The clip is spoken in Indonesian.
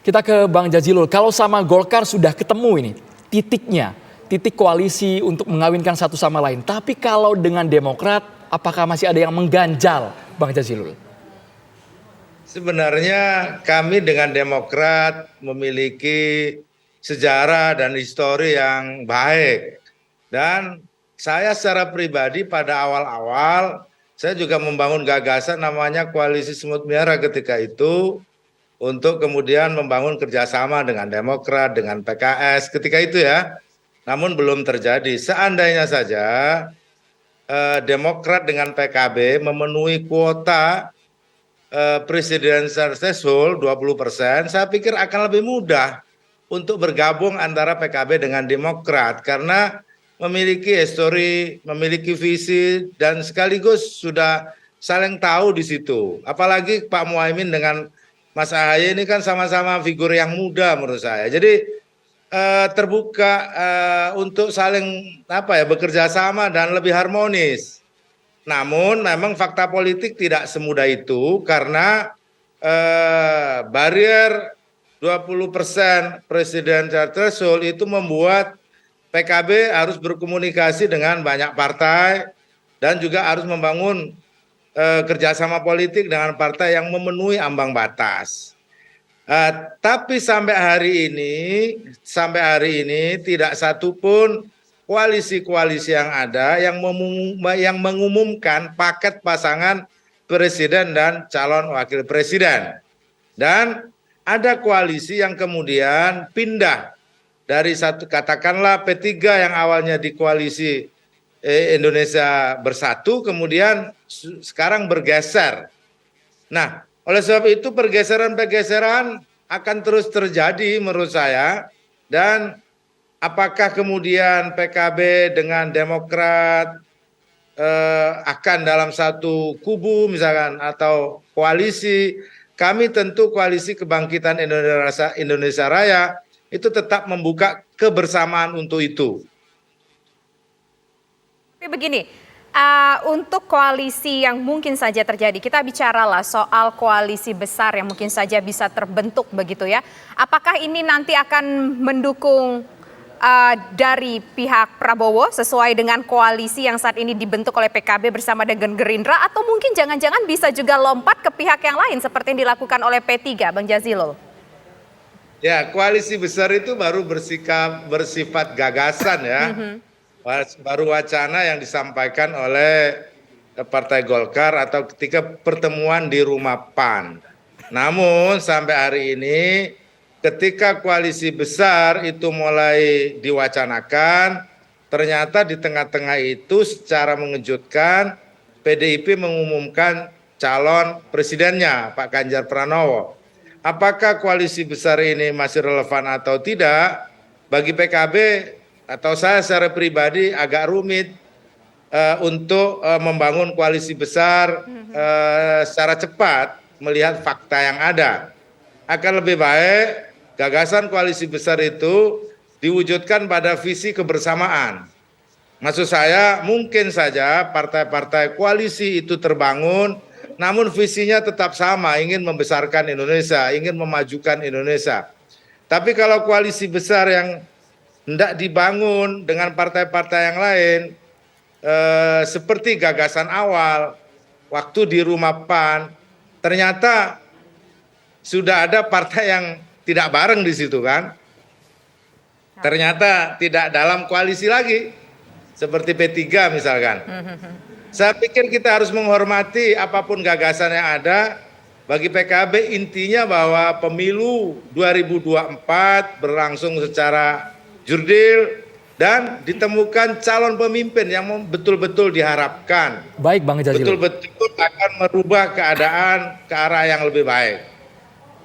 Kita ke Bang Jazilul, kalau sama Golkar sudah ketemu ini titiknya, titik koalisi untuk mengawinkan satu sama lain. Tapi kalau dengan Demokrat, apakah masih ada yang mengganjal, Bang Jazilul? Sebenarnya kami dengan Demokrat memiliki sejarah dan histori yang baik. Dan saya secara pribadi pada awal-awal, saya juga membangun gagasan namanya Koalisi Semut Merah ketika itu, untuk kemudian membangun kerjasama dengan Demokrat, dengan PKS ketika itu ya. Namun belum terjadi. Seandainya saja Demokrat dengan PKB memenuhi kuota presidential threshold 20%, saya pikir akan lebih mudah untuk bergabung antara PKB dengan Demokrat karena memiliki histori, memiliki visi, dan sekaligus sudah saling tahu di situ. Apalagi Pak Muhaimin dengan Mas Ahaye ini kan sama-sama figur yang muda menurut saya. Jadi terbuka untuk saling bekerja sama dan lebih harmonis. Namun memang fakta politik tidak semudah itu karena barier 20% presidential threshold itu membuat PKB harus berkomunikasi dengan banyak partai dan juga harus membangun kerjasama politik dengan partai yang memenuhi ambang batas. Tapi sampai hari ini tidak satupun koalisi-koalisi yang ada yang mengumumkan paket pasangan presiden dan calon wakil presiden. Dan ada koalisi yang kemudian pindah dari satu, katakanlah P3 yang awalnya di koalisi Indonesia Bersatu, kemudian sekarang bergeser. Nah, oleh sebab itu pergeseran-pergeseran akan terus terjadi menurut saya. Dan apakah kemudian PKB dengan Demokrat akan dalam satu kubu misalkan atau koalisi, kami tentu Koalisi Kebangkitan Indonesia Raya itu tetap membuka kebersamaan untuk itu. Tapi begini, untuk koalisi yang mungkin saja terjadi, kita bicaralah soal koalisi besar yang mungkin saja bisa terbentuk begitu ya. Apakah ini nanti akan mendukung dari pihak Prabowo sesuai dengan koalisi yang saat ini dibentuk oleh PKB bersama dengan Gerindra, atau mungkin jangan-jangan bisa juga lompat ke pihak yang lain seperti yang dilakukan oleh P3, Bang Jazilul? Ya, koalisi besar itu baru bersifat gagasan ya. Baru wacana yang disampaikan oleh Partai Golkar atau ketika pertemuan di rumah PAN. Namun sampai hari ini ketika koalisi besar itu mulai diwacanakan, ternyata di tengah-tengah itu secara mengejutkan PDIP mengumumkan calon presidennya Pak Ganjar Pranowo. Apakah koalisi besar ini masih relevan atau tidak? Bagi PKB atau saya secara pribadi agak rumit untuk membangun koalisi besar secara cepat melihat fakta yang ada. Akan lebih baik gagasan koalisi besar itu diwujudkan pada visi kebersamaan. Maksud saya mungkin saja partai-partai koalisi itu terbangun, namun visinya tetap sama, ingin membesarkan Indonesia, ingin memajukan Indonesia. Tapi kalau koalisi besar yang hendak dibangun dengan partai-partai yang lain, seperti gagasan awal, waktu di rumah PAN, ternyata sudah ada partai yang tidak bareng di situ kan. Ternyata tidak dalam koalisi lagi, seperti P3 misalkan. Saya pikir kita harus menghormati apapun gagasan yang ada. Bagi PKB intinya bahwa pemilu 2024 berlangsung secara jurdil dan ditemukan calon pemimpin yang betul-betul diharapkan. Baik Bang Jazilul. Betul-betul akan merubah keadaan ke arah yang lebih baik.